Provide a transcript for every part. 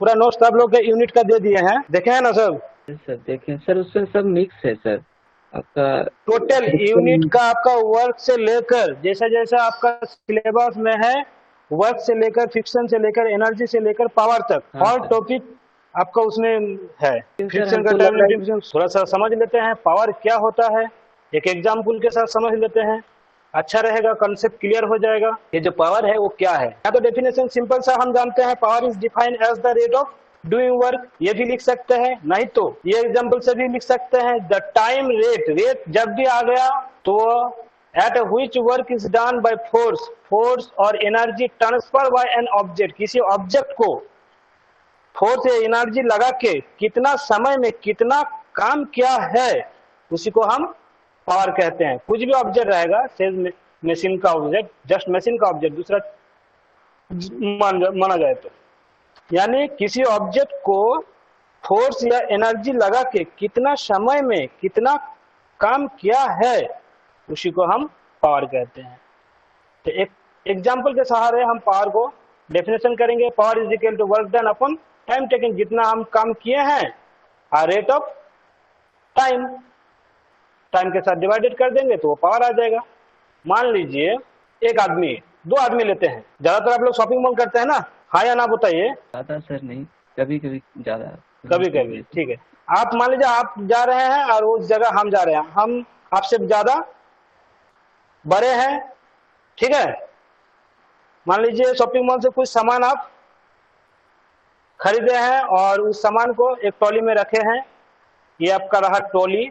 पूरा नोट्स आप लोग के यूनिट का दे दिए हैं, देखे हैं ना सब? सर देखें सर, उसमें सब मिक्स है सर आपका। टोटल यूनिट का आपका वर्क से लेकर जैसा जैसा आपका सिलेबस में है, वर्क से लेकर फ्रिक्शन से लेकर एनर्जी से लेकर पावर तक हाँ और सर। टॉपिक आपका उसमें है। लेकिन सर फ्रिक्शन का हमको लग टाइम रहा है डिफिनेशन थोड़ा सा समझ लेते हैं, पावर क्या होता है एक एग्जाम्पल के साथ समझ लेते हैं, अच्छा रहेगा, कंसेप्ट क्लियर हो जाएगा। ये जो पावर है वो क्या है, या तो डेफिनेशन सिंपल सा हम जानते हैं, power is defined as the rate of doing work, ये भी लिख सकते हैं, नहीं तो ये एग्जांपल से भी लिख सकते हैं, द टाइम रेट, रेट जब भी आ गया तो at which work is done by force, force और energy transfer by an object, किसी ऑब्जेक्ट को फोर्स या एनर्जी लगा के कितना समय में कितना काम किया है, उसी को हम पावर कहते हैं। कुछ भी ऑब्जेक्ट रहेगा, सेज मशीन का ऑब्जेक्ट, जस्ट मशीन का ऑब्जेक्ट दूसरा माना जाए तो, यानी किसी ऑब्जेक्ट को फोर्स या एनर्जी लगा के कितना समय में कितना काम किया है, उसी को हम पावर कहते हैं। तो एक एग्जांपल के सहारे हम पावर को डेफिनेशन करेंगे। Power is equal to work done upon time taken, जितना हम काम किए हैं आ रेट ऑफ टाइम, टाइम के साथ डिवाइडेड कर देंगे तो वो पावर आ जाएगा। मान लीजिए एक आदमी, दो आदमी लेते हैं, ज्यादातर आप लोग शॉपिंग मॉल करते हैं ना, हाँ या ना बताइए? ज्यादा सर नहीं, कभी कभी ज्यादा। कभी कभी ठीक है। आप मान लीजिए आप जा रहे हैं और उस जगह हम जा रहे हैं, हम आपसे ज्यादा बड़े हैं, ठीक है। मान लीजिए शॉपिंग मॉल से कुछ सामान आप खरीदे हैं और उस सामान को एक ट्रॉली में रखे हैं, ये आपका रहा ट्रॉली,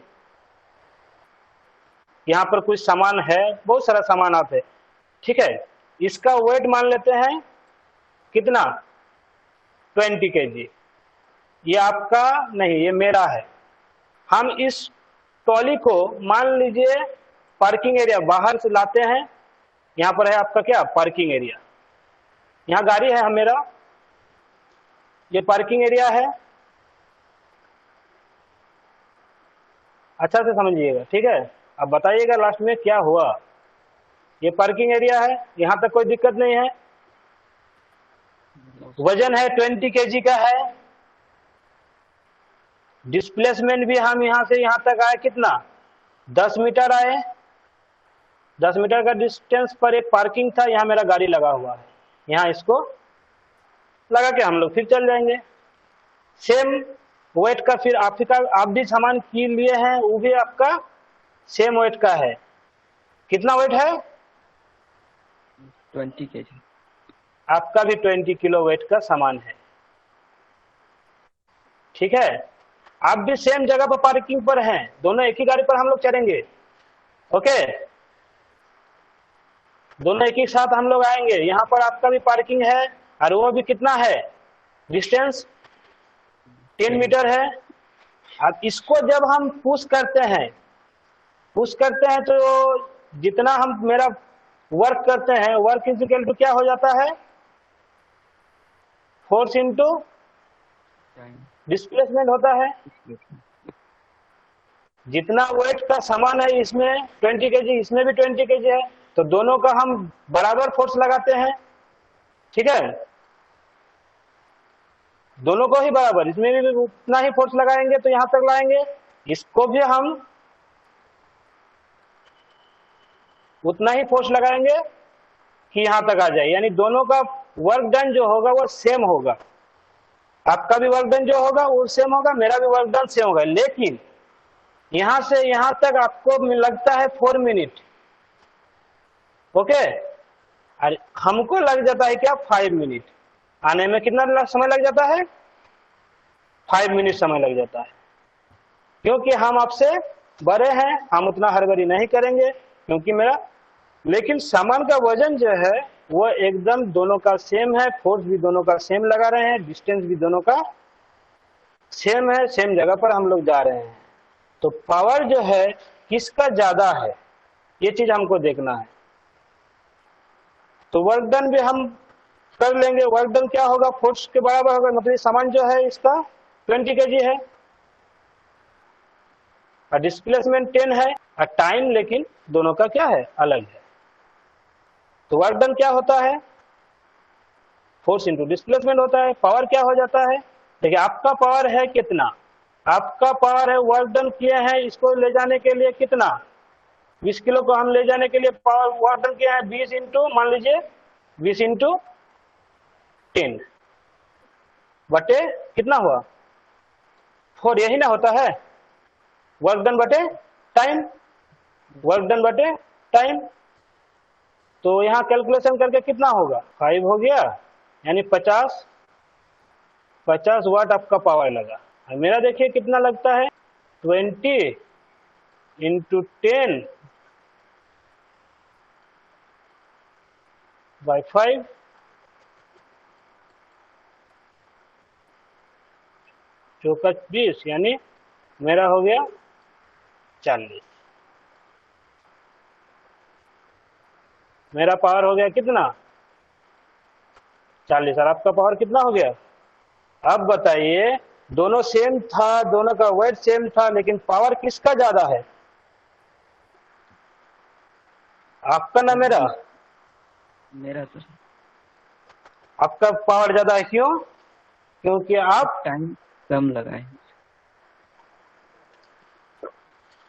यहाँ पर कुछ सामान है, बहुत सारा सामान आप है, ठीक है। इसका वेट मान लेते हैं कितना, 20 kg। ये आपका नहीं, ये मेरा है। हम इस ट्रॉली को मान लीजिए पार्किंग एरिया बाहर से लाते हैं, यहाँ पर है आपका क्या पार्किंग एरिया, यहाँ गाड़ी है मेरा, ये पार्किंग एरिया है, अच्छा से समझिएगा, ठीक है। अब बताइएगा लास्ट में क्या हुआ। ये पार्किंग एरिया है, यहाँ तक कोई दिक्कत नहीं है, वजन है 20 kg का है, डिस्प्लेसमेंट भी हम यहाँ से यहाँ तक आए कितना, 10 मीटर आए, 10 मीटर का डिस्टेंस पर एक पार्किंग था, यहाँ मेरा गाड़ी लगा हुआ है, यहाँ इसको लगा के हम लोग फिर चल जाएंगे। सेम वेट का फिर आप भी सामान की लिए हैं, वो भी आपका सेम वेट का है, कितना वेट है 20 kg। आपका भी 20 किलो वेट का सामान है, ठीक है। आप भी सेम जगह पर पार्किंग पर हैं, दोनों एक ही गाड़ी पर हम लोग चलेंगे, ओके, दोनों एक ही साथ हम लोग आएंगे। यहाँ पर आपका भी पार्किंग है और वो भी कितना है, डिस्टेंस 10 मीटर है। अब इसको जब हम पुश करते हैं, पुश करते हैं तो जितना हम मेरा वर्क करते हैं, वर्क इज इक्वल टू क्या हो जाता है, फोर्स इंटू टाइम। डिस्प्लेसमेंट होता है। जितना वेट का सामान है इसमें 20 kg, इसमें भी 20 kg है, तो दोनों का हम बराबर फोर्स लगाते हैं, ठीक है, दोनों को ही बराबर, इसमें भी उतना ही फोर्स लगाएंगे तो यहां तक लाएंगे, इसको भी हम उतना ही फोर्स लगाएंगे कि यहां तक आ जाए, यानी दोनों का वर्क डन जो होगा वो सेम होगा, आपका भी वर्क डन जो होगा वो सेम होगा, मेरा भी वर्क डन सेम होगा, लेकिन यहां से यहां तक आपको लगता है 4 मिनट, ओके, और हमको लग जाता है क्या 5 मिनट, आने में कितना समय लग जाता है, 5 मिनट समय लग जाता है, क्योंकि हम आपसे बड़े हैं, हम उतना हड़बड़ी नहीं करेंगे क्योंकि मेरा, लेकिन सामान का वजन जो है वो एकदम दोनों का सेम है, फोर्स भी दोनों का सेम लगा रहे हैं, डिस्टेंस भी दोनों का सेम है, सेम जगह पर हम लोग जा रहे हैं, तो पावर जो है किसका ज्यादा है ये चीज हमको देखना है। तो वर्क डन भी हम कर लेंगे, वर्क डन क्या होगा, फोर्स के बराबर होगा, मतलब सामान जो है इसका 20 kg है और डिस्प्लेसमेंट 10 है और टाइम लेकिन दोनों का क्या है, अलग है। तो वर्क डन क्या होता है, फोर्स इंटू डिस्प्लेसमेंट होता है। पावर क्या हो जाता है, देखिए आपका पावर है कितना, आपका पावर है वर्क डन किए हैं इसको ले जाने के लिए कितना, 20 किलो को हम ले जाने के लिए पावर वर्क डन किया है 20 इंटू मान लीजिए 20 इंटू 10 बटे कितना हुआ 4, यही ना होता है वर्क डन बटे टाइम, वर्क डन बटे टाइम। तो यहाँ कैलकुलेशन करके कितना होगा 5 हो गया, यानी 50 वाट आपका पावर लगा। और मेरा देखिए कितना लगता है 20 इंटू 10 बाई 5, चौका 20, यानी मेरा हो गया 40। मेरा पावर हो गया कितना 40, और आपका पावर कितना हो गया। अब बताइए दोनों सेम था, दोनों का वेट सेम था, लेकिन पावर किसका ज्यादा है, आपका ना मेरा, मेरा सर। आपका पावर ज्यादा है, क्यों, क्योंकि आप टाइम कम लगा है।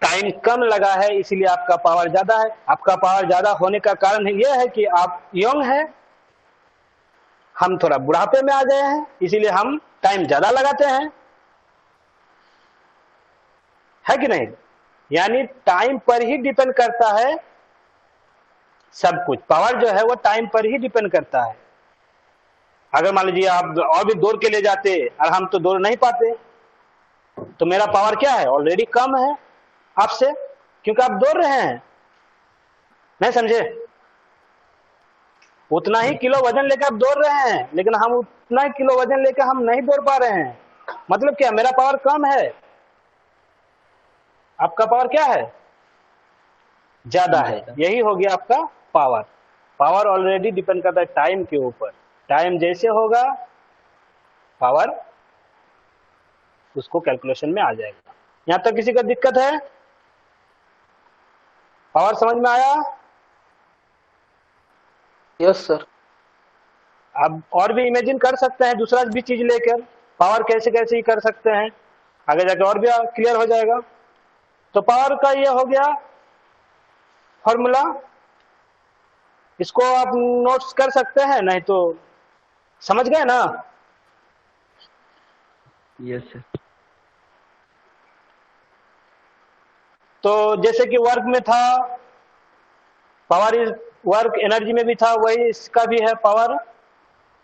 टाइम कम लगा है इसलिए आपका पावर ज्यादा है। आपका पावर ज्यादा होने का कारण यह है कि आप यंग हैं, हम थोड़ा बुढ़ापे में आ गए हैं, इसीलिए हम टाइम ज्यादा लगाते हैं, है कि नहीं। यानी टाइम पर ही डिपेंड करता है सब कुछ, पावर जो है वो टाइम पर ही डिपेंड करता है। अगर मान लीजिए आप और भी दौड़ के ले जाते और हम तो दौड़ नहीं पाते, तो मेरा पावर क्या है ऑलरेडी कम है आपसे, क्योंकि आप दौड़ रहे हैं, नहीं समझे। उतना ही किलो वजन लेकर आप दौड़ रहे हैं, लेकिन हम उतना ही किलो वजन लेकर हम नहीं दौड़ पा रहे हैं, मतलब क्या, मेरा पावर कम है, आपका पावर क्या है ज्यादा है, यही हो गया आपका पावर। पावर ऑलरेडी डिपेंड करता है टाइम के ऊपर, टाइम जैसे होगा पावर उसको कैलकुलेशन में आ जाएगा। यहां तक किसी का दिक्कत है, पावर समझ में आया। Yes sir. अब और भी इमेजिन कर सकते हैं दूसरा भी चीज लेकर, पावर कैसे कैसे ही कर सकते हैं, आगे जाके और भी क्लियर हो जाएगा। तो पावर का ये हो गया फॉर्मूला, इसको आप नोट्स कर सकते हैं, नहीं तो समझ गए ना। Yes sir. तो जैसे कि वर्क में था पावर इज वर्क, एनर्जी में भी था, वही इसका भी है पावर।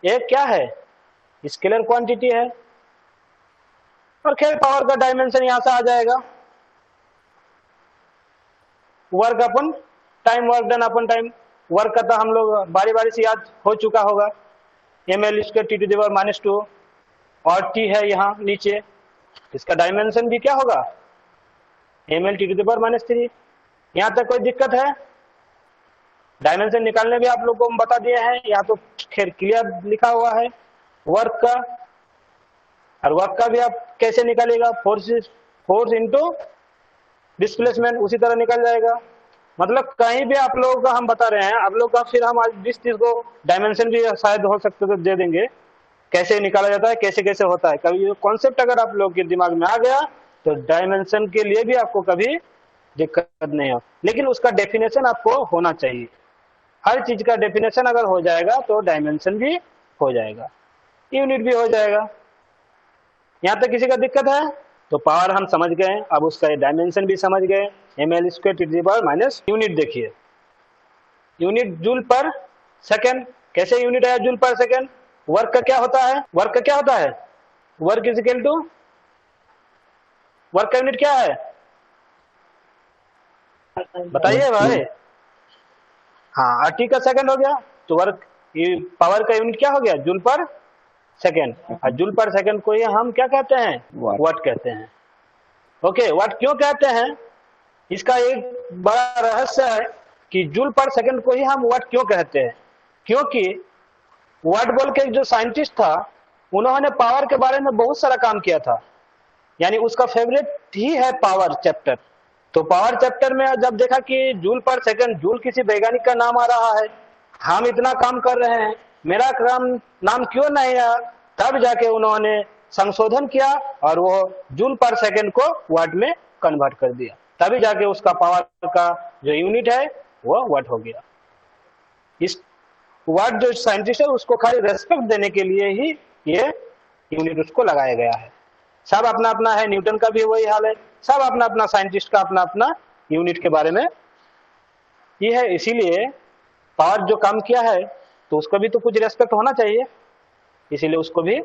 एक क्या है स्केलर क्वांटिटी है, और खैर पावर का डायमेंशन यहां से आ जाएगा वर्क अपन time, work done upon time. Work का तो हम लोग बारी बारी से याद हो चुका होगा, ml square T to the power -2, और t है यहाँ नीचे, इसका डायमेंशन भी क्या होगा ml T to the power -3। यहाँ तक कोई दिक्कत है, डायमेंशन निकालने भी आप लोग को हम बता दिए हैं, यहाँ तो खैर क्लियर लिखा हुआ है वर्क का। और वर्क का भी आप कैसे निकालेगा, फोर्स इंटू डिस्प्लेसमेंट, उसी तरह निकल जाएगा। मतलब कहीं भी आप लोगों का हम बता रहे हैं, आप लोग का फिर हम आज जिस चीज को डायमेंशन भी शायद हो सकते तो दे देंगे, कैसे निकाला जाता है, कैसे कैसे होता है। कभी कॉन्सेप्ट अगर आप लोग के दिमाग में आ गया तो डायमेंशन के लिए भी आपको कभी दिक्कत नहीं हो, लेकिन उसका डेफिनेशन आपको होना चाहिए। हर चीज का डेफिनेशन अगर हो जाएगा तो डायमेंशन भी हो जाएगा, यूनिट भी हो जाएगा। यहाँ तक किसी का दिक्कत है, तो पावर हम समझ गए, अब उसका डायमेंशन भी समझ गए, ml square T to the power minus, unit देखिए यूनिट जूल पर सेकेंड, कैसे यूनिट आया जूल पर सेकेंड। वर्क का क्या होता है, वर्क का क्या होता है, work is equal to, work का यूनिट क्या है बताइए भाई। हाँ, RT का सेकंड हो गया, तो वर्क पावर का यूनिट क्या हो गया जूल पर सेकंड, और जूल पर सेकंड को ये हम क्या कहते हैं वाट कहते हैं। ओके, वाट क्यों कहते हैं, इसका एक बड़ा रहस्य है कि जूल पर सेकंड को ही हम वाट क्यों कहते हैं, क्योंकि वाट बोल के जो साइंटिस्ट था उन्होंने पावर के बारे में बहुत सारा काम किया था, यानी उसका फेवरेट ही है पावर चैप्टर। तो पावर चैप्टर में जब देखा कि जूल पर सेकंड, जूल किसी वैज्ञानिक का नाम आ रहा है, हम इतना काम कर रहे हैं, मेरा नाम क्यों नहीं आया? तब जाके उन्होंने संशोधन किया और वो जूल पर सेकंड को वाट में कन्वर्ट कर दिया, तभी जाके उसका पावर का जो यूनिट है वो वाट हो गया। इस वाट जो साइंटिस्ट है उसको खाली रेस्पेक्ट देने के लिए ही ये यूनिट उसको लगाया गया है। सब अपना अपना है, न्यूटन का भी वही हाल है, सब अपना अपना साइंटिस्ट का अपना अपना यूनिट के बारे में ये है। इसीलिए पावर जो काम किया है तो उसको भी तो कुछ रेस्पेक्ट होना चाहिए, इसीलिए उसको भी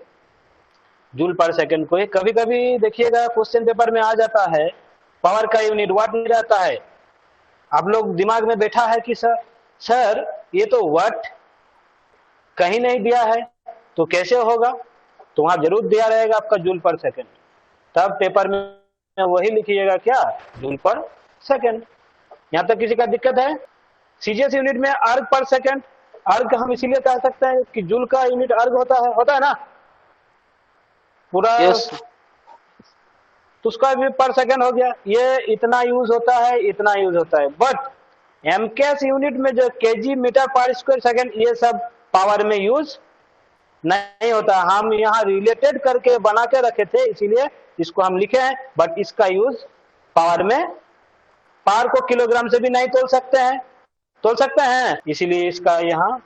जूल पर सेकंड को ही। कभी कभी देखिएगा क्वेश्चन पेपर में आ जाता है पावर का यूनिट वाट नहीं रहता है। आप लोग दिमाग में बैठा है कि सर ये तो वाट कहीं नहीं दिया है तो कैसे होगा? तो वहां जरूर दिया रहेगा आपका जूल पर सेकंड, तब पेपर में वही लिखिएगा क्या, जूल पर सेकंड। यहां तक किसी का दिक्कत है? सीजीएस यूनिट में अर्ग पर सेकंड, अर्ग हम इसीलिए कह सकते हैं कि जूल का यूनिट अर्ग होता है ना पूरा। यस तो उसका भी पर सेकंड हो गया। ये इतना यूज होता है, इतना यूज होता है, बट एमकेएस यूनिट में जो केजी मीटर पर स्क्वायर सेकंड ये सब पावर में यूज नहीं होता। हम यहाँ रिलेटेड करके बना के रखे थे इसीलिए इसको हम लिखे हैं, बट इसका यूज पावर में, पावर को किलोग्राम से भी नहीं तोल सकते हैं, इसीलिए इसका यहाँ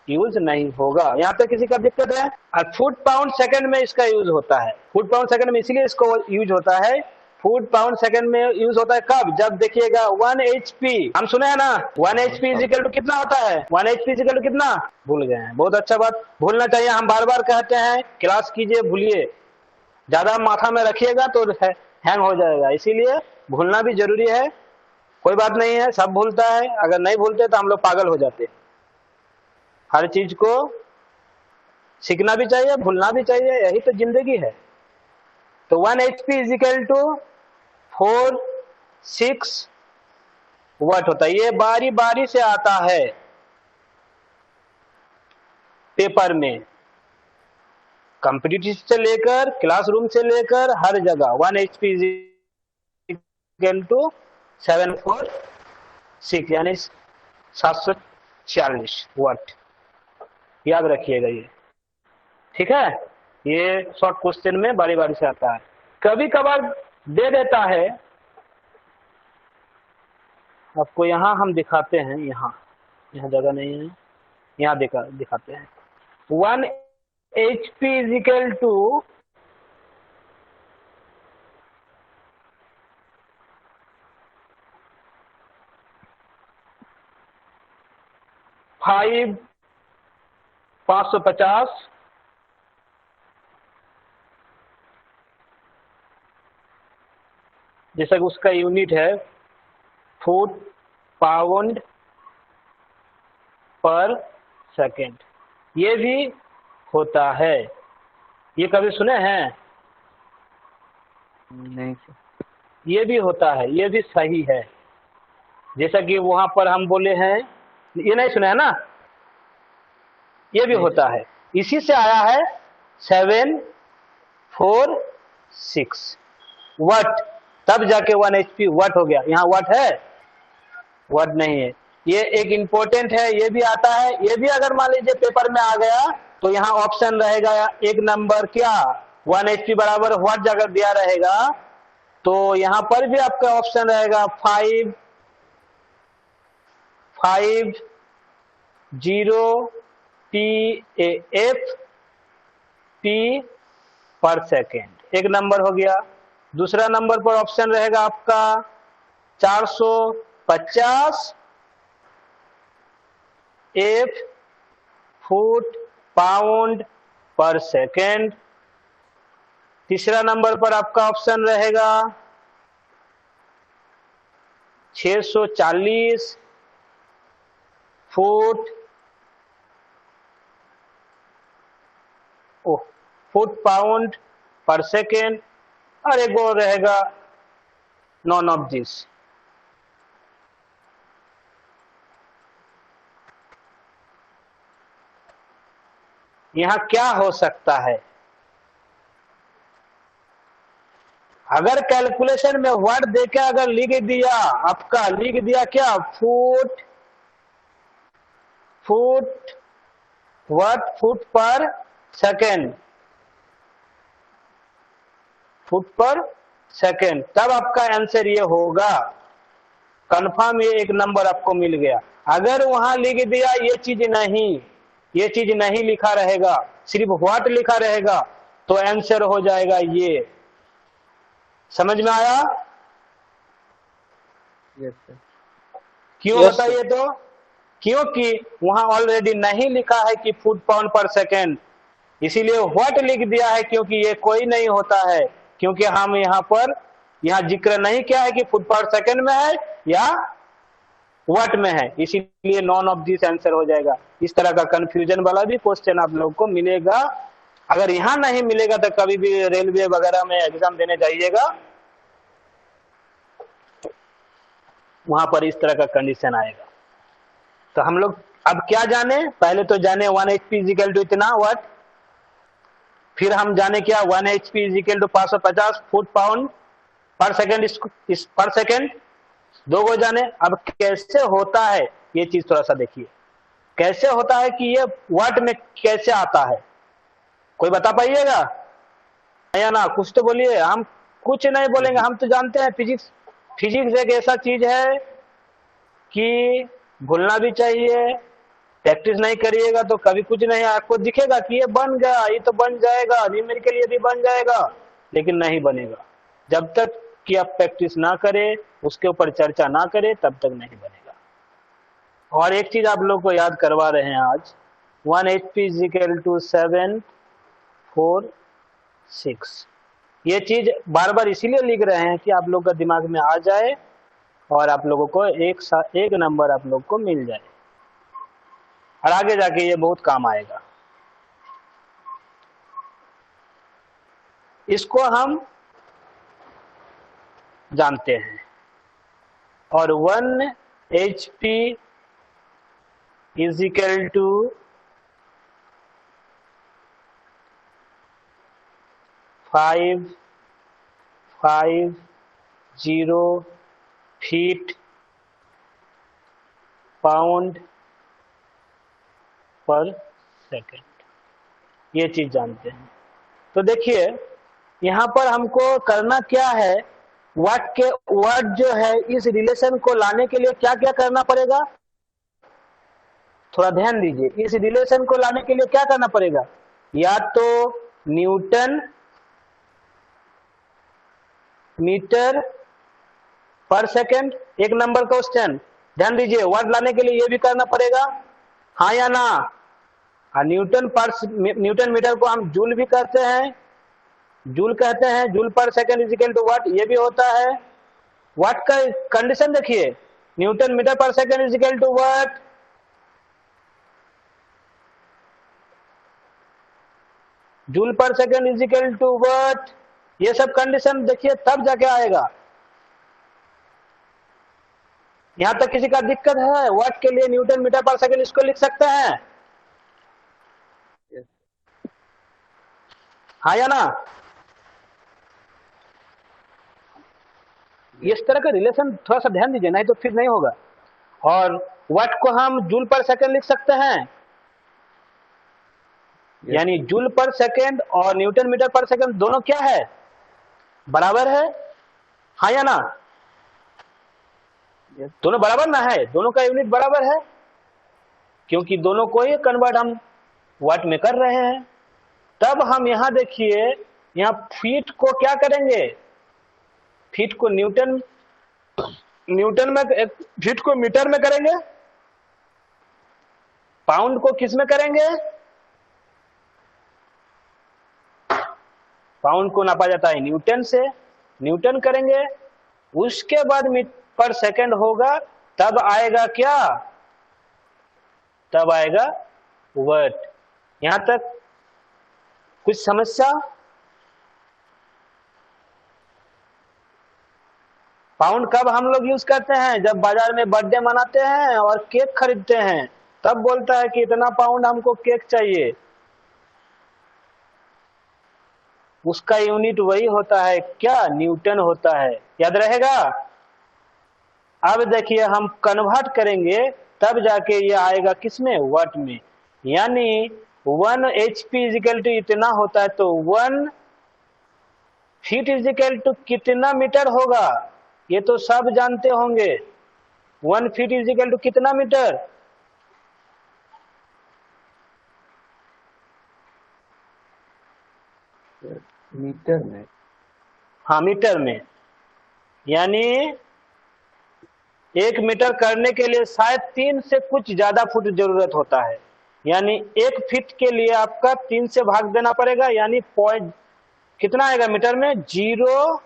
यूज नहीं होगा। यहाँ पे किसी का दिक्कत है? और फुट पाउंड सेकंड में इसका यूज होता है। फुट पाउंड सेकंड में इसीलिए इसको यूज होता है, फुट पाउंड सेकंड में यूज होता है कब? जब देखिएगा 1 HP, हम सुने हैं ना 1 HP इजिकल टू कितना होता है? 1 HP इजिकल टू कितना? भूल गए हैं, बहुत अच्छा बात, भूलना चाहिए। हम बार बार कहते हैं क्लास कीजिए, भूलिए, ज्यादा माथा में रखिएगा तो हैंग हो जाएगा, इसीलिए भूलना भी जरूरी है। कोई बात नहीं है, सब भूलता है, अगर नहीं भूलते तो हम लोग पागल हो जाते। हर चीज को सीखना भी चाहिए, भूलना भी चाहिए, यही तो जिंदगी है। तो 1 HP इजिकल टू 4-6 वाट होता है। ये बारी बारी से आता है पेपर में, कंपटीटिव से लेकर क्लासरूम से लेकर हर जगह 1 HP इजिकल टू 746 यानी 740 वाट, याद रखिएगा ये, ठीक है। ये शॉर्ट क्वेश्चन में बारी बारी से आता है, कभी कभार दे देता है आपको। यहाँ हम दिखाते हैं, यहाँ जगह नहीं है, यहाँ दिखाते हैं 1 HP इजिकल टू 550 जैसा कि उसका यूनिट है फुट पाउंड पर सेकेंड, ये भी होता है। ये कभी सुने हैं? नहीं सर। ये भी होता है, ये भी सही है। जैसा कि वहां पर हम बोले हैं, ये नहीं सुना है ना, ये भी होता है। इसी से आया है 746 वाट, तब जाके 1 HP वाट हो गया। यहाँ वाट है? वाट नहीं है। ये एक इंपॉर्टेंट है, ये भी आता है। ये भी अगर मान लीजिए पेपर में आ गया तो यहाँ ऑप्शन रहेगा एक नंबर क्या, 1 HP बराबर वाट अगर दिया रहेगा तो यहाँ पर भी आपका ऑप्शन रहेगा 550 PAF पर सेकेंड, एक नंबर हो गया। दूसरा नंबर पर ऑप्शन रहेगा आपका 450 F foot pound per second. तीसरा नंबर पर आपका ऑप्शन रहेगा 640 फुट पाउंड पर सेकेंड, और एक और रहेगा नॉन ऑफ दिस। यहां क्या हो सकता है? अगर कैलकुलेशन में वर्ड देके अगर लिख दिया, आपका लिख दिया क्या, फुट वाट फुट पर सेकेंड, फुट पर सेकेंड, तब आपका आंसर ये होगा। कंफर्म ये एक नंबर आपको मिल गया। अगर वहां लिख दिया ये चीज नहीं, ये चीज नहीं लिखा रहेगा, सिर्फ व्हाट लिखा रहेगा, तो आंसर हो जाएगा ये। समझ में आया? Yes sir. क्यों Yes, बताइए तो? क्योंकि वहां ऑलरेडी नहीं लिखा है कि फुट पाउंड पर सेकेंड, इसीलिए व्हाट लिख दिया है, क्योंकि ये कोई नहीं होता है। क्योंकि हम यहाँ पर जिक्र नहीं किया है कि फुट पर सेकेंड में है या व्हाट में है, इसीलिए नॉन ऑफ दिस आंसर हो जाएगा। इस तरह का कंफ्यूजन वाला भी क्वेश्चन आप लोगों को मिलेगा। अगर यहाँ नहीं मिलेगा तो कभी भी रेलवे वगैरह में एग्जाम देने जाइएगा, वहां पर इस तरह का कंडीशन आएगा। तो हम लोग अब क्या जाने? पहले तो जाने 1 HP इजिकल टू इतना व्हाट, फिर हम जाने क्या 1 HP equal to 550 foot pound per second, per second, दो गो जाने। अब कैसे होता है ये चीज थोड़ा सा देखिए, कैसे होता है कि ये वाट में कैसे आता है, कोई बता पाइएगा या ना? कुछ तो बोलिए। हम कुछ नहीं बोलेंगे, हम तो जानते हैं फिजिक्स, फिजिक्स एक ऐसा चीज है कि भूलना भी चाहिए। प्रैक्टिस नहीं करिएगा तो कभी कुछ नहीं आपको दिखेगा कि ये बन गया, ये तो बन जाएगा, न्यूमेरिकल ये भी बन जाएगा, लेकिन नहीं बनेगा। जब तक कि आप प्रैक्टिस ना करें, उसके ऊपर चर्चा ना करें, तब तक नहीं बनेगा। और एक चीज आप लोग को याद करवा रहे हैं आज, 1 HP इजिकल टू 7 4 6, ये चीज बार बार इसीलिए लिख रहे हैं कि आप लोग का दिमाग में आ जाए और आप लोगों को एक नंबर आप लोग को मिल जाए, और आगे जाके ये बहुत काम आएगा। इसको हम जानते हैं। और 1 HP equal to 550 feet pound per second, ये चीज जानते हैं। तो देखिए यहाँ पर हमको करना क्या है, वाट के वाट जो है इस रिलेशन को लाने के लिए क्या क्या करना पड़ेगा, थोड़ा ध्यान दीजिए। इस रिलेशन को लाने के लिए क्या करना पड़ेगा? या तो न्यूटन मीटर पर सेकेंड, एक नंबर क्वेश्चन, ध्यान दीजिए। वाट लाने के लिए ये भी करना पड़ेगा, हाँ या ना? न्यूटन मीटर को हम जूल भी कहते हैं, जूल कहते हैं, joule per second equal to watt, ये भी होता है। वाट का कंडीशन देखिए, newton metre per second equal to watt, joule per second equal to watt, ये सब कंडीशन देखिए तब जाके आएगा। यहां तक किसी का दिक्कत है? वाट के लिए न्यूटन मीटर पर सेकेंड इसको लिख सकते हैं, हाँ या ना? इस तरह का रिलेशन थोड़ा सा ध्यान दीजिए, नहीं तो फिर नहीं होगा। और वाट को हम जूल पर सेकेंड लिख सकते हैं, यानी जूल पर सेकेंड और न्यूटन मीटर पर सेकेंड दोनों क्या है? बराबर है, हाँ या ना? दोनों बराबर ना है, दोनों का यूनिट बराबर है, क्योंकि दोनों को ही कन्वर्ट हम वाट में कर रहे हैं। तब हम यहां देखिए, यहां फीट को क्या करेंगे? फीट को न्यूटन में, फीट को मीटर में करेंगे, पाउंड को किस में करेंगे? पाउंड को नापा जाता है न्यूटन से, न्यूटन करेंगे, उसके बाद पर सेकेंड होगा, तब आएगा क्या? तब आएगा वाट। यहां तक कुछ समस्या? पाउंड कब हम लोग यूज करते हैं? जब बाजार में बर्थडे मनाते हैं और केक खरीदते हैं, तब बोलता है कि इतना पाउंड हमको केक चाहिए, उसका यूनिट वही होता है क्या? न्यूटन होता है, याद रहेगा। अब देखिए हम कन्वर्ट करेंगे तब जाके ये आएगा किसमें? वाट में। यानी 1 HP इजिकल टू इतना होता है, तो 1 फीट इजिकल टू कितना मीटर होगा, ये तो सब जानते होंगे। 1 फीट इजिकल टू कितना मीटर? मीटर में। हाँ, मीटर में। यानी 1 मीटर करने के लिए शायद 3 से कुछ ज्यादा फुट जरूरत होता है। यानी 1 फीट के लिए आपका 3 से भाग देना पड़ेगा, यानी पॉइंट कितना आएगा मीटर में? 0,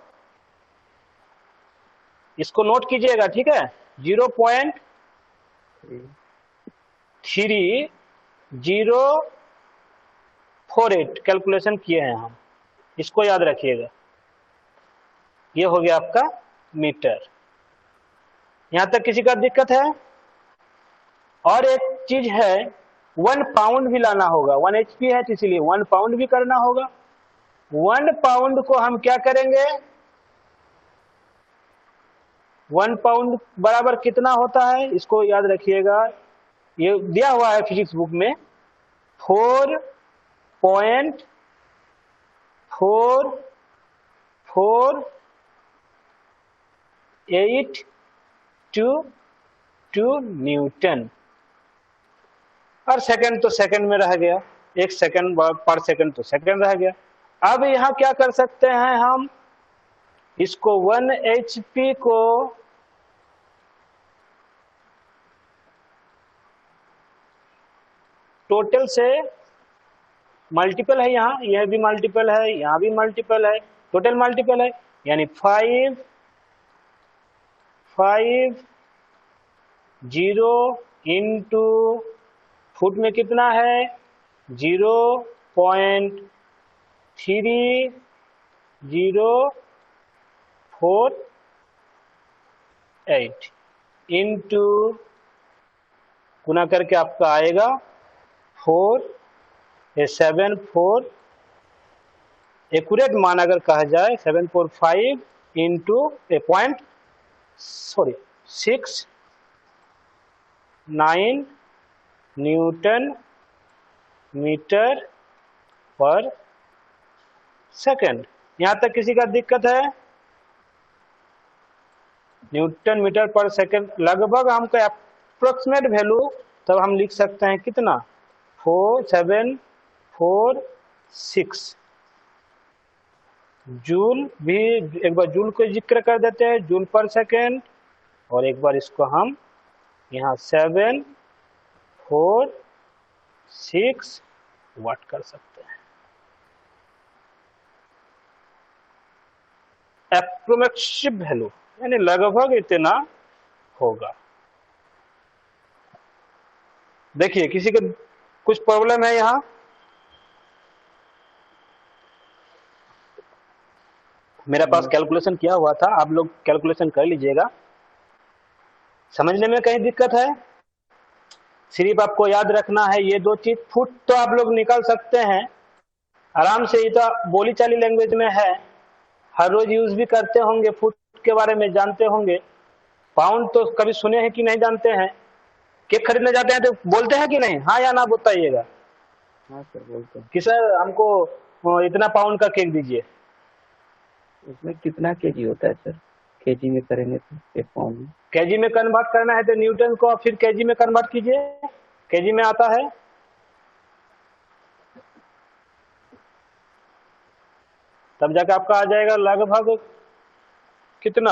इसको नोट कीजिएगा, ठीक है, 0.3048 कैलकुलेशन किए हैं हम, इसको याद रखिएगा। ये हो गया आपका मीटर। यहां तक किसी का दिक्कत है? और एक चीज है, 1 पाउंड भी लाना होगा। 1 HP है तो इसीलिए 1 पाउंड भी करना होगा। 1 पाउंड को हम क्या करेंगे? 1 पाउंड बराबर कितना होता है, इसको याद रखिएगा, ये दिया हुआ है फिजिक्स बुक में, 4.448 न्यूटन। और सेकंड तो सेकंड में रह गया, 1 सेकंड पर सेकंड तो सेकंड रह गया। अब यहां क्या कर सकते हैं हम, इसको 1 HP को टोटल से मल्टीपल है, यहाँ यह भी मल्टीपल है, यहाँ भी मल्टीपल है, टोटल मल्टीपल है, यानी 5 0 इंटू फुट में कितना है? 0.3048 इंटू गुना करके आपका आएगा 74, एक्यूरेट मान अगर कहा जाए 745 इंटू 6.9 न्यूटन मीटर पर सेकंड। यहां तक किसी का दिक्कत है? न्यूटन मीटर पर सेकंड लगभग हमको अप्रोक्सीमेट वैल्यू तब हम लिख सकते हैं कितना? 4746 जूल भी। एक बार जूल को जिक्र कर देते हैं, जूल पर सेकेंड, और एक बार इसको हम यहाँ 746 वाट कर सकते हैं। एप्रोक्सिमेट वैल्यू यानी लगभग इतना होगा। देखिए किसी का कुछ प्रॉब्लम है यहाँ? मेरे पास कैलकुलेशन किया हुआ था, आप लोग कैलकुलेशन कर लीजिएगा। समझने में कहीं दिक्कत है? सिर्फ आपको याद रखना है ये 2 चीज। फुट तो आप लोग निकाल सकते हैं आराम से, ये तो बोली चाली लैंग्वेज में है, हर रोज यूज भी करते होंगे, फुट के बारे में जानते होंगे। पाउंड तो कभी सुने हैं कि नहीं जानते हैं? केक खरीदने जाते हैं तो बोलते हैं कि नहीं? हाँ या ना बताइएगा। हाँ सर, बोलते हैं कि सर हमको इतना पाउंड का केक दीजिए। उसमें कितना केजी होता है सर? केजी में करेंगे तो 1 पाउंड में। केजी में कन्वर्ट करना है तो न्यूटन को फिर केजी में कन्वर्ट कीजिए, केजी में आता है। तब जाके आपका आ जाएगा लगभग कितना,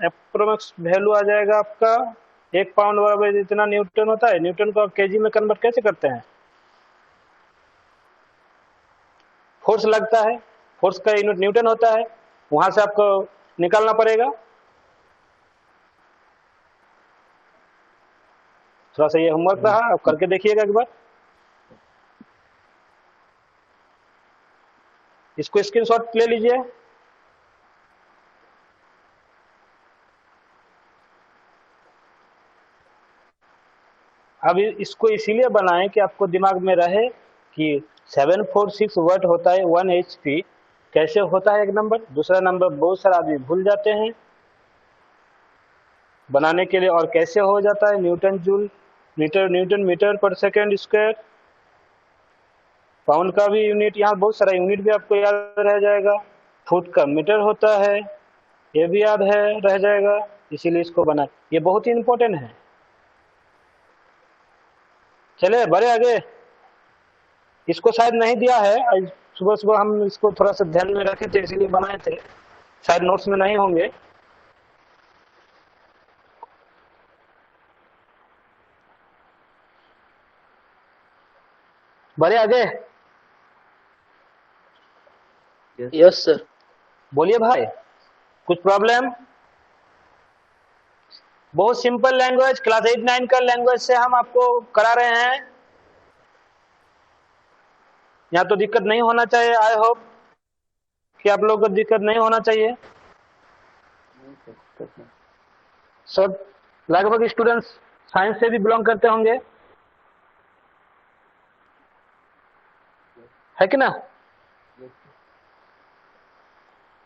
अप्रोक्स वैल्यू आ जाएगा आपका 1 पाउंड बराबर इतना न्यूटन होता है। न्यूटन को आप केजी में कन्वर्ट कैसे करते हैं? फोर्स लगता है, फोर्स का यूनिट न्यूटन होता है, वहां से आपको निकालना पड़ेगा। थोड़ा सा ये होमवर्क रहा, आप करके देखिएगा एक बार। इसको स्क्रीनशॉट ले लीजिए। अब इसको इसीलिए बनाएं कि आपको दिमाग में रहे कि 746 वाट होता है 1 HP। कैसे होता है एक नंबर, दूसरा नंबर बहुत सारा आदमी भूल जाते हैं बनाने के लिए, और कैसे हो जाता है newton joule metre, newton metre per second square. Pound का भी यूनिट, यहाँ बहुत सारा यूनिट भी आपको याद रह जाएगा। फुट का मीटर होता है, ये भी याद है, रह जाएगा, इसीलिए इसको बना। ये बहुत ही इंपॉर्टेंट है। चले बड़े आगे। इसको शायद नहीं दिया है, आज सुबह सुबह हम इसको थोड़ा सा ध्यान में रखे थे इसीलिए बनाए थे, शायद नोट्स में नहीं होंगे। बड़े आगे। Yes sir. बोलिए भाई, कुछ प्रॉब्लम? बहुत सिंपल लैंग्वेज, क्लास 8-9 का लैंग्वेज से हम आपको करा रहे हैं। यहाँ तो दिक्कत नहीं होना चाहिए। आई होप कि आप लोगों को दिक्कत नहीं होना चाहिए। सब लगभग स्टूडेंट्स साइंस से भी बिलोंग करते होंगे, है कि ना?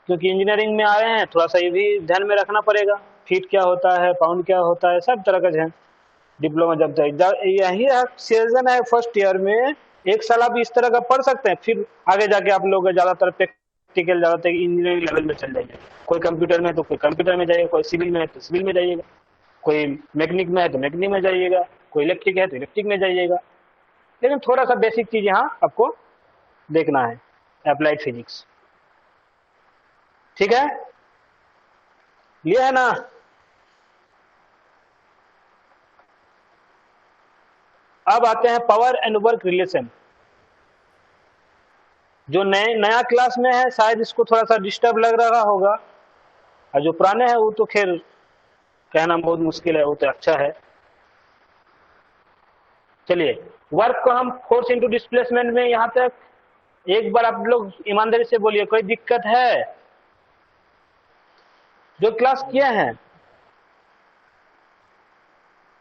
क्योंकि इंजीनियरिंग में आए हैं, थोड़ा सा ये भी ध्यान में रखना पड़ेगा, फीट क्या होता है, पाउंड क्या होता है, सब तरह का ध्यान। डिप्लोमा जब तक यही सीजन है फर्स्ट ईयर में, एक साल आप इस तरह का पढ़ सकते हैं, फिर आगे जाके आप लोग ज्यादातर प्रैक्टिकल, ज्यादातर इंजीनियरिंग लेवल में चल जाएंगे। कोई कंप्यूटर में तो कोई कंप्यूटर में जाइएगा, कोई सिविल में है तो सिविल में जाइएगा, कोई मैकेनिक में है तो मैकेनिक में जाइएगा, कोई इलेक्ट्रिक है तो इलेक्ट्रिक में जाइएगा। लेकिन थोड़ा सा बेसिक चीज यहाँ आपको देखना है, अप्लाइड फिजिक्स। ठीक है, ये है ना? अब आते हैं पावर एंड वर्क रिलेशन। जो नया क्लास में है शायद इसको थोड़ा सा डिस्टर्ब लग रहा होगा, और जो पुराने हैं वो तो खैर कहना बहुत मुश्किल है, वो तो अच्छा है। चलिए, वर्क को हम फोर्स इंटू डिस्प्लेसमेंट में यहां तक एक बार आप लोग ईमानदारी से बोलिए, कोई दिक्कत है? जो क्लास किए हैं,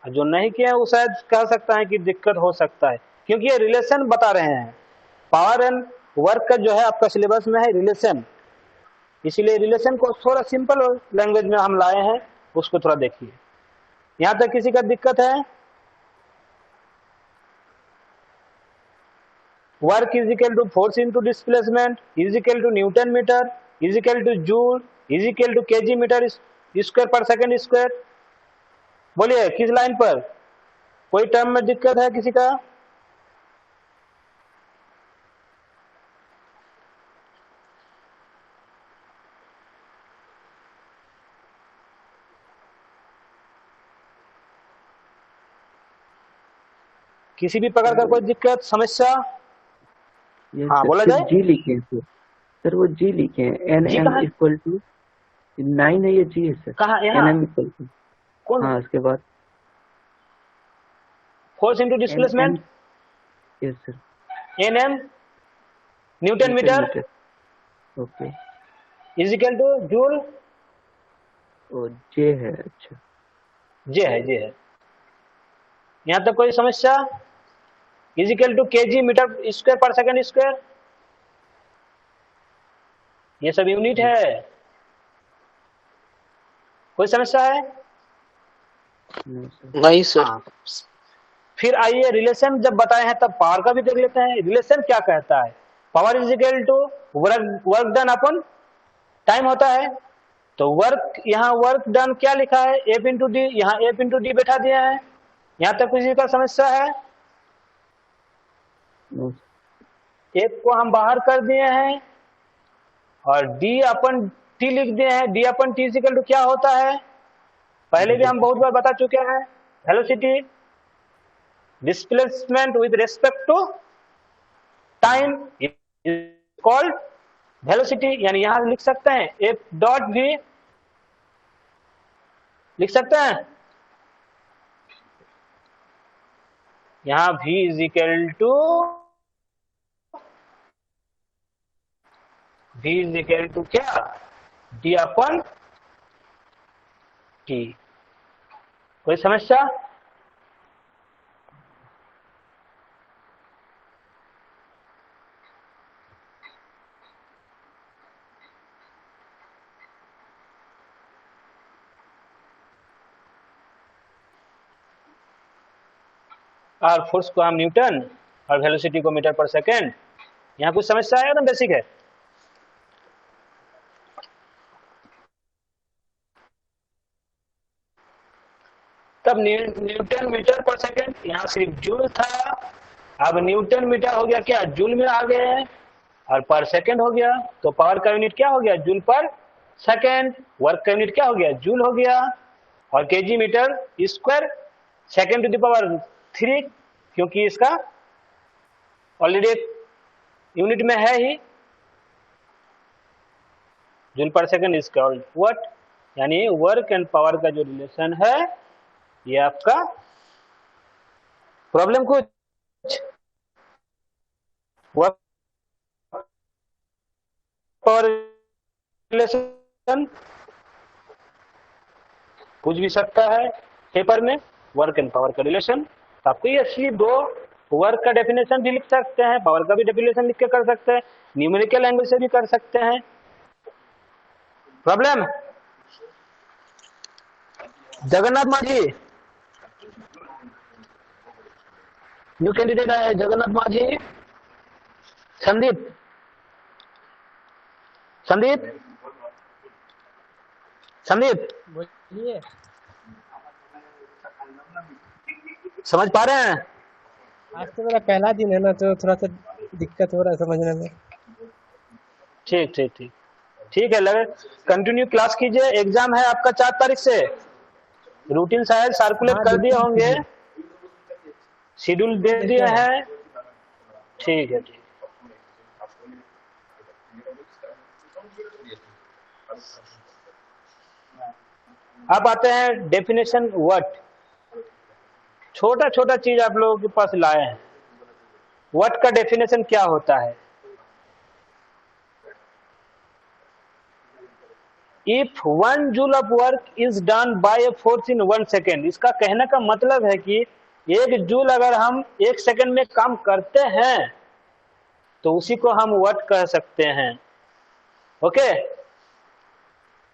जो नहीं किए हैं वो शायद कह सकता है कि दिक्कत हो सकता है, क्योंकि ये रिलेशन बता रहे हैं। पावर एंड वर्क का जो है आपका सिलेबस में है रिलेशन, इसीलिए रिलेशन को थोड़ा सिंपल लैंग्वेज में हम लाए हैं, उसको थोड़ा देखिए। यहां तक किसी का दिक्कत है? Work is equal to force into displacement is equal to newton metre is equal to joule is equal to KG metre square per second square. बोलिए किस लाइन पर कोई टर्म में दिक्कत है किसी का? किसी भी प्रकार का कोई दिक्कत, समस्या? हाँ बोला जाए। जी लिखे हैं सर, वो जी लिखे हैं, एन जी एम कहाँ? इक्वल टू 9 है, ये जी है सर। कहाँ? एन यहाँ एम इक्वल टू, कौन? हाँ उसके बाद force into N M, displacement, yes sir, N M newton metre okay, is equal to joule, और जे है, अच्छा जे है, जे है। यहाँ तक कोई समस्या? Is equal to KG metre square per second square, ये सब यूनिट है। कोई समस्या है? नहीं सर। हाँ। फिर आइए, रिलेशन जब बताए हैं तब पावर का भी देख लेते हैं। रिलेशन क्या कहता है? Power is equal to work done upon time होता है। तो वर्क, यहाँ वर्क डन क्या लिखा है? एफ इंटू डी, यहाँ एफ इंटू डी बैठा दिया है। यहाँ तक किसी का समस्या है? एफ को हम बाहर कर दिए हैं और डी अपन टी लिख दिए हैं। D upon T equal to क्या होता है? पहले भी हम बहुत बार बता चुके हैं, velocity displacement with respect to time is called velocity. यानी यहां लिख सकते हैं एफ डॉट भी लिख सकते हैं, यहां v इज इक्वल टू क्या? D upon T. कोई समस्या? और फोर्स को हम न्यूटन और वेलोसिटी को मीटर पर सेकेंड। यहाँ कुछ समस्या है? एकदम बेसिक है। तब न्यूटन मीटर पर सेकेंड, यहाँ सिर्फ जूल था, अब न्यूटन मीटर हो गया क्या, जूल में आ गए हैं, और पर सेकेंड हो गया, तो पावर का यूनिट क्या हो गया, जूल पर सेकेंड। वर्क का यूनिट क्या हो गया, जूल हो गया, और kg metre square second to the power 3, क्योंकि इसका ऑलरेडी एक यूनिट में है ही, joule per second is called what, यानी वर्क एंड पावर का जो रिलेशन है, ये आपका प्रॉब्लम कुछ वर्क पावर रिलेशन पूछ भी सकता है पेपर में, वर्क एंड पावर का रिलेशन। तो आपको ये सी दो वर्क का डेफिनेशन भी लिख सकते हैं, पावर का भी डेफिनेशन लिख के कर सकते हैं, न्यूमेरिकल एंगल से भी कर सकते हैं। प्रॉब्लम? जगन्नाथ माझी न्यू कैंडिडेट है, जगन्नाथ माझी। संदीप, संदीप, संदीप बोलिए। समझ पा रहे हैं? आज तो मेरा पहला दिन है ना, तो थोड़ा सा दिक्कत हो रहा है समझने में। ठीक ठीक ठीक ठीक है, लगे कंटिन्यू क्लास कीजिए। एग्जाम है आपका 4 तारीख से, रूटीन शायद सर्कुलेट हाँ, कर दिए होंगे, बिल्कुल। शेड्यूल दे दिए हैं। ठीक है, ठीक। अब आते हैं डेफिनेशन व्हाट। छोटा छोटा चीज आप लोगों के पास लाए हैं। व्हाट का डेफिनेशन क्या होता है? If 1 joule of work is done bye a force in 1 second, इसका कहने का मतलब है कि 1 जूल अगर हम 1 सेकेंड में काम करते हैं तो उसी को हम व्हाट कह सकते हैं। Okay,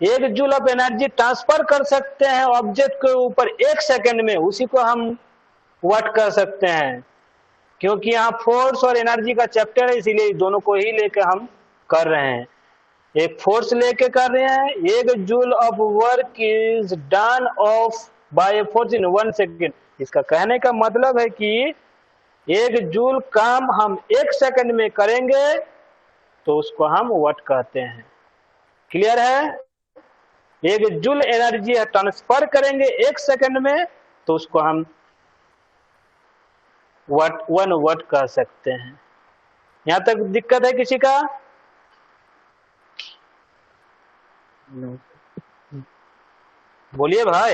1 joule of energy transfer कर सकते हैं ऑब्जेक्ट के ऊपर 1 सेकेंड में, उसी को हम व्हाट कह सकते हैं। क्योंकि यहाँ फोर्स और एनर्जी का चैप्टर है, इसीलिए दोनों को ही लेकर हम कर रहे हैं। एक फोर्स लेके कर रहे हैं, 1 joule of work is done of by force in 1 second. इसका कहने का मतलब है कि 1 जूल काम हम 1 सेकेंड में करेंगे तो उसको हम व्हाट कहते हैं। क्लियर है? 1 जूल एनर्जी ट्रांसफर करेंगे 1 सेकेंड में तो उसको हम वन व्हाट कह सकते हैं। यहां तक दिक्कत है किसी का? नो। बोलिए भाई।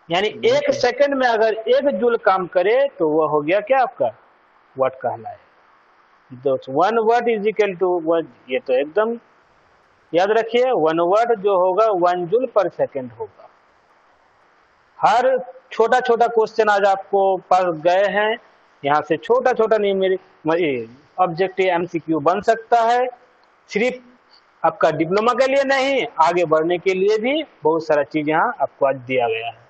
यानी 1 सेकंड में अगर 1 जूल काम करे तो वह हो गया क्या आपका व्हाट कहलाए। 1 वाट इज इक्वल टू 1, ये तो एकदम याद रखिए, 1 वाट जो होगा 1 जूल पर सेकंड होगा। हर छोटा छोटा क्वेश्चन आज आपको पास गए हैं, यहाँ से छोटा छोटा न्यूमेरिक ऑब्जेक्टिव एमसीक्यू बन सकता है। सिर्फ आपका डिप्लोमा के लिए नहीं, आगे बढ़ने के लिए भी बहुत सारा चीज यहाँ आपको आज दिया गया है।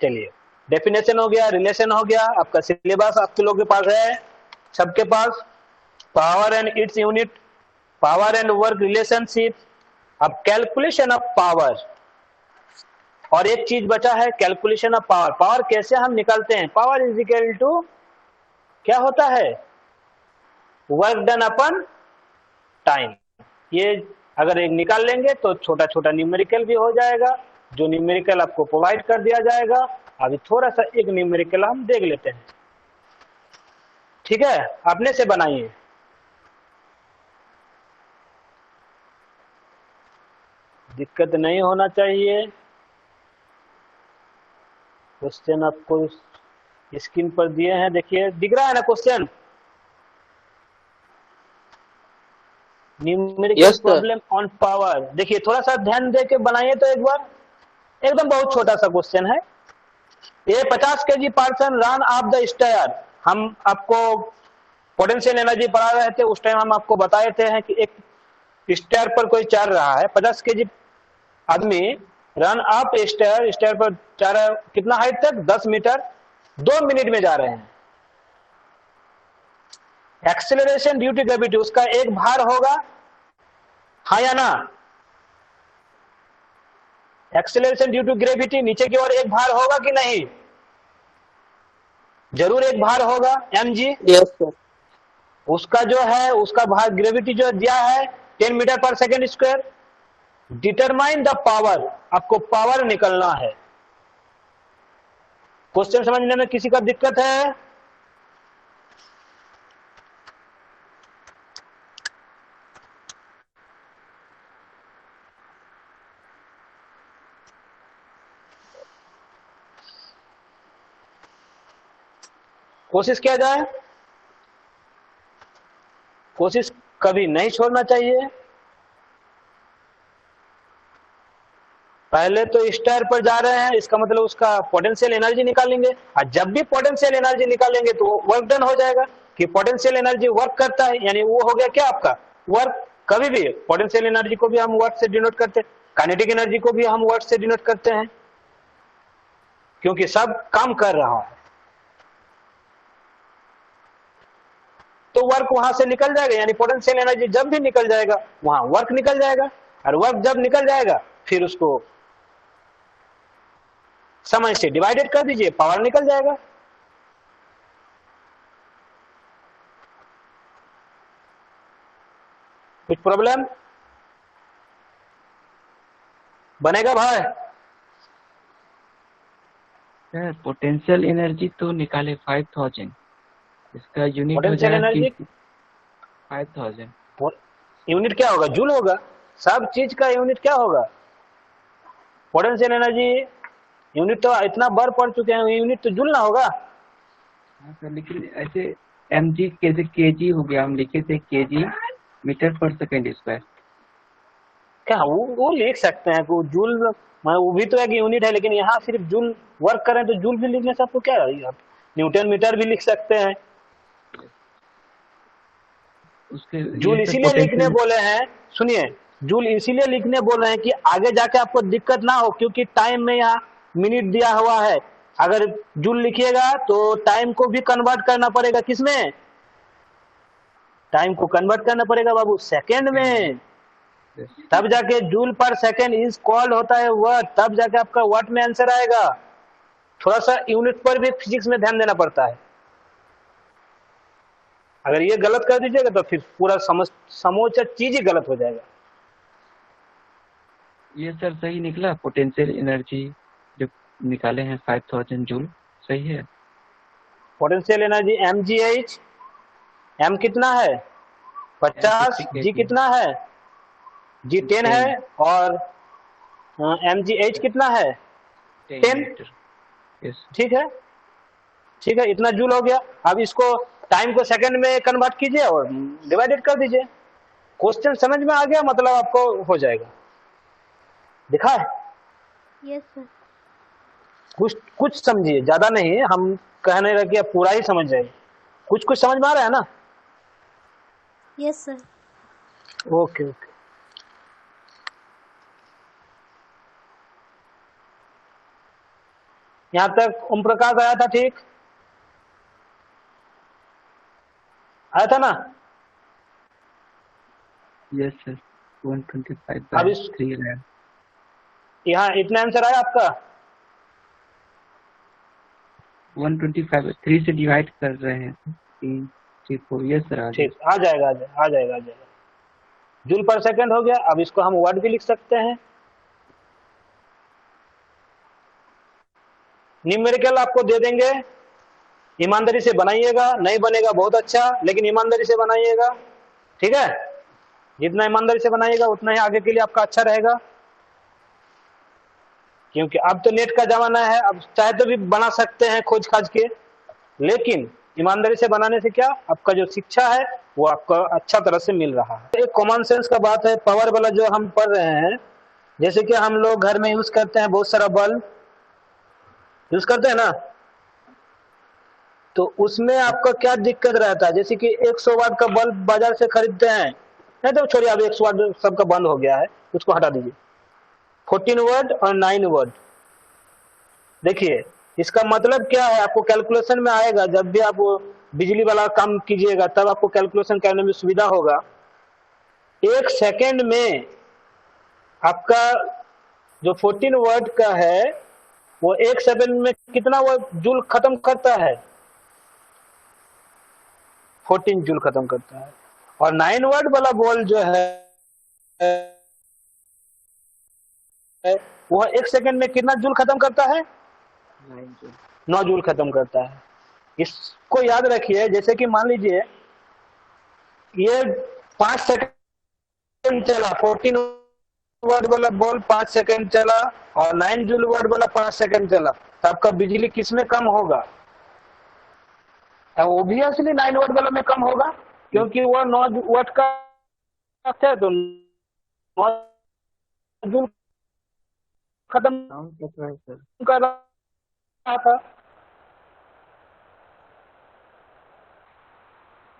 चलिए, डेफिनेशन हो गया, रिलेशन हो गया, आपका सिलेबस आपके लोगों के पास है, सबके पास। Power and its unit, power and work relationship, अब कैलकुलेशन ऑफ पावर, और एक चीज बचा है कैलकुलेशन ऑफ पावर। पावर कैसे हम निकालते हैं? पावर इज इक्वल टू क्या होता है? Work done upon time. ये अगर एक निकाल लेंगे तो छोटा छोटा न्यूमेरिकल भी हो जाएगा, जो न्यूमेरिकल आपको प्रोवाइड कर दिया जाएगा। अभी थोड़ा सा एक न्यूमेरिकल हम देख लेते हैं, ठीक है? अपने से बनाइए। दिक्कत नहीं होना चाहिए। क्वेश्चन आपको स्क्रीन पर दिए हैं, देखिए, दिख रहा है ना question? Numerical problem on power. देखिए, थोड़ा सा ध्यान दे के बनाइए तो एक बार, एकदम बहुत छोटा सा क्वेश्चन है। ये 50 kg person run of the stair. हम आपको पोटेंशियल एनर्जी पढ़ा रहे थे, उस टाइम हम आपको बताए थे हैं कि एक स्टेयर पर कोई चढ़ रहा है, 50 केजी आदमी रन अप स्टेयर, स्टेयर पर जा रहा है कितना हाइट तक, 10 मीटर, 2 मिनट में जा रहे हैं। एक्सेलरेशन ड्यू टू ग्रेविटी, उसका एक भार होगा, हाँ या ना? एक्सेलरेशन ड्यू टू ग्रेविटी, नीचे की ओर एक भार होगा कि नहीं? जरूर एक भार होगा, mg। Yes sir. उसका जो है, उसका भार ग्रेविटी जो दिया है 10 metre per second square. Determine the power, आपको पावर निकलना है। क्वेश्चन समझने में किसी का दिक्कत है? कोशिश किया जाए, कोशिश कभी नहीं छोड़ना चाहिए। पहले तो स्टेयर पर जा रहे हैं, इसका मतलब उसका पोटेंशियल एनर्जी निकालेंगे, और जब भी पोटेंशियल एनर्जी निकालेंगे तो वर्क डन हो जाएगा कि पोटेंशियल एनर्जी वर्क करता है, यानी वो हो गया क्या आपका वर्क। कभी भी पोटेंशियल एनर्जी को भी हम वर्क से डिनोट करते हैं, काइनेटिक एनर्जी को भी हम वर्क से डिनोट करते हैं, क्योंकि सब काम कर रहा है। तो वर्क वहां से निकल जाएगा, यानी पोटेंशियल एनर्जी जब भी निकल जाएगा वहां वर्क निकल जाएगा, और वर्क जब निकल जाएगा फिर उसको समय से डिवाइडेड कर दीजिए, पावर निकल जाएगा। कुछ प्रॉब्लम बनेगा भाई? सर पोटेंशियल एनर्जी तो निकाले 5000, इसका यूनिट हो पोटेंशियल जाएगा एनर्जी 5000। यूनिट क्या होगा? जूल होगा। सब चीज का यूनिट क्या होगा? पोटेंशियल एनर्जी यूनिट तो इतना बार पढ़ चुके हैं, यूनिट तो जूल ना होगा। हाँ सर, लेकिन ऐसे mg कैसे kg हो गया, हम लिखे थे kg metre per second square. क्या वो लिख सकते हैं कि जूल, वो भी तो एक यूनिट है, लेकिन यहाँ सिर्फ जूल वर्क करें तो जूल भी लिखने से आपको क्या है? आप न्यूटन मीटर भी लिख सकते हैं। उसके जूल इसीलिए लिखने बोले हैं, सुनिए, जूल इसीलिए लिखने बोल रहे हैं कि आगे जाके आपको दिक्कत ना हो, क्योंकि टाइम में यहाँ मिनट दिया हुआ है। अगर जूल लिखिएगा तो टाइम को भी कन्वर्ट करना पड़ेगा, किसमें? टाइम को कन्वर्ट करना पड़ेगा बाबू सेकंड में, तब जाके जूल पर सेकंड इज कॉल्ड होता है वर्ड, तब जाके आपका वाट में आंसर आएगा। थोड़ा सा यूनिट पर भी फिजिक्स में ध्यान देना पड़ता है। अगर ये गलत कर दीजिएगा तो फिर पूरा समूचा चीज ही गलत हो जाएगा। ये सर सही निकला, पोटेंशियल एनर्जी जो निकाले हैं 5000 जूल, सही है। पोटेंशियल एनर्जी mgh, m कितना है 50, g कितना है g 10 है, और mgh कितना है 10। ठीक है, ठीक है, इतना जूल हो गया। अब इसको टाइम को सेकंड में कन्वर्ट कीजिए और डिवाइडेड कर दीजिए। क्वेश्चन समझ में आ गया, मतलब आपको हो जाएगा। दिखा है? Yes sir. कुछ समझिए, ज्यादा नहीं, हम कह नहीं रहे कि आप पूरा ही समझ जाइए, कुछ कुछ समझ में आ रहा है ना? Yes sir. Okay okay. यहां तक ओम प्रकाश आया था, ठीक आया था ना? यस सर, 125 अब बाय इस 3 है। यहाँ इतना आंसर आया आपका? 125 3 से डिवाइड कर रहे हैं, 3 3 4। यस सर, ठीक, आ जाएगा आ जाएगा आ जाएगा आ जाएगा। जूल पर सेकंड हो गया। अब इसको हम वर्ड भी लिख सकते हैं। न्यूमेरिकल आपको दे देंगे, ईमानदारी से बनाइएगा, नहीं बनेगा बहुत अच्छा, लेकिन ईमानदारी से बनाइएगा, ठीक है? जितना ईमानदारी से बनाइएगा उतना ही आगे के लिए आपका अच्छा रहेगा, क्योंकि अब तो नेट का जमाना है, अब चाहे तो भी बना सकते हैं खोज खाज के, लेकिन ईमानदारी से बनाने से क्या, आपका जो शिक्षा है वो आपको अच्छा तरह से मिल रहा है। एक कॉमन सेंस का बात है, पावर वाला जो हम पढ़ रहे हैं, जैसे कि हम लोग घर में यूज करते हैं, बहुत सारा बल्ब यूज करते हैं ना, तो उसमें आपका क्या दिक्कत रहता है? जैसे कि 100 वाट का बल्ब बाजार से खरीदते हैं, नहीं तो छोड़िए, अब 100 वर्ड सबका बंद हो गया है, उसको हटा दीजिए। 14 वर्ड और 9 वर्ड। देखिए इसका मतलब क्या है, आपको कैलकुलेशन में आएगा, जब भी आप बिजली वाला काम कीजिएगा तब आपको कैलकुलेशन करने में सुविधा होगा। 1 सेकेंड में आपका जो 14 वर्ड का है वो 1 सेकेंड में कितना वो जूल खत्म करता है? 14 जूल खत्म करता है। और 9 वर्ड वाला बॉल जो है वो 1 सेकेंड में कितना जूल खत्म करता है? 9 जूल खत्म करता है। इसको याद रखिए। जैसे कि मान लीजिए ये 5 सेकेंड चला, 14 वर्ड वाला बॉल 5 सेकेंड चला और 9 जूल वर्ड वाला 5 सेकेंड चला, तो आपका बिजली किस में कम होगा? ओब्वियसली 9 वर्ड वाला में कम होगा, क्योंकि वो 9 वर्ड का है, तो 9 जूल खत्म कर रहा था।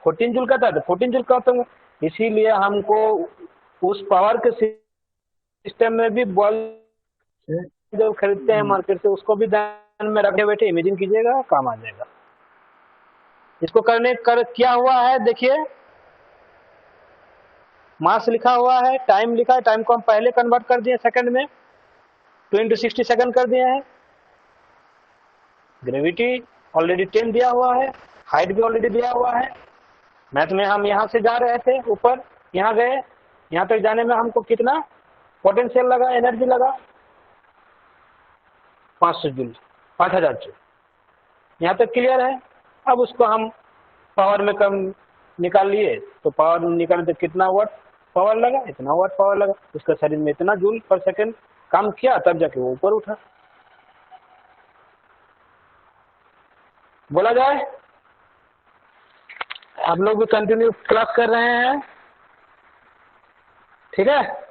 14 जूल का था तो 14 जूल का खत्म। इसीलिए हमको उस पावर के सिस्टम में भी बॉल जो खरीदते हैं मार्केट से, उसको भी ध्यान में रखे बैठे इमेजिन कीजिएगा, काम आ जाएगा। इसको करने क्या हुआ है, देखिए मास लिखा हुआ है, टाइम लिखा है, टाइम को हम पहले कन्वर्ट कर दिए सेकंड में, 2 × 60 सेकंड कर दिए हैं। ग्रेविटी ऑलरेडी 10 दिया हुआ है, हाइट भी ऑलरेडी दिया हुआ है। मैथ में हम यहाँ से जा रहे थे ऊपर, यहाँ गए, यहाँ तक जाने में हमको कितना पोटेंशियल लगा, एनर्जी लगा? 500 जूल, 5000 जूल। यहाँ तक क्लियर है? अब उसको हम पावर में कम निकाल लिए, तो पावर निकालने तो कितना वाट पावर लगा? इतना वाट पावर लगा। उसका शरीर में इतना जूल पर सेकंड काम किया, तब जाके वो ऊपर उठा। बोला जाए? आप लोग भी कंटिन्यू क्लास कर रहे हैं, ठीक है?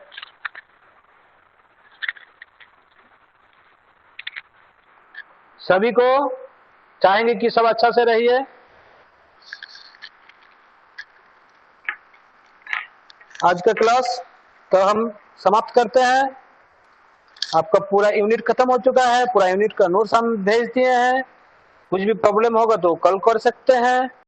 सभी को चाहेंगे कि सब अच्छा से रहिए। आज का क्लास तो हम समाप्त करते हैं। आपका पूरा यूनिट खत्म हो चुका है, पूरा यूनिट का नोट्स हम भेज दिए हैं। कुछ भी प्रॉब्लम होगा तो कल कर सकते हैं।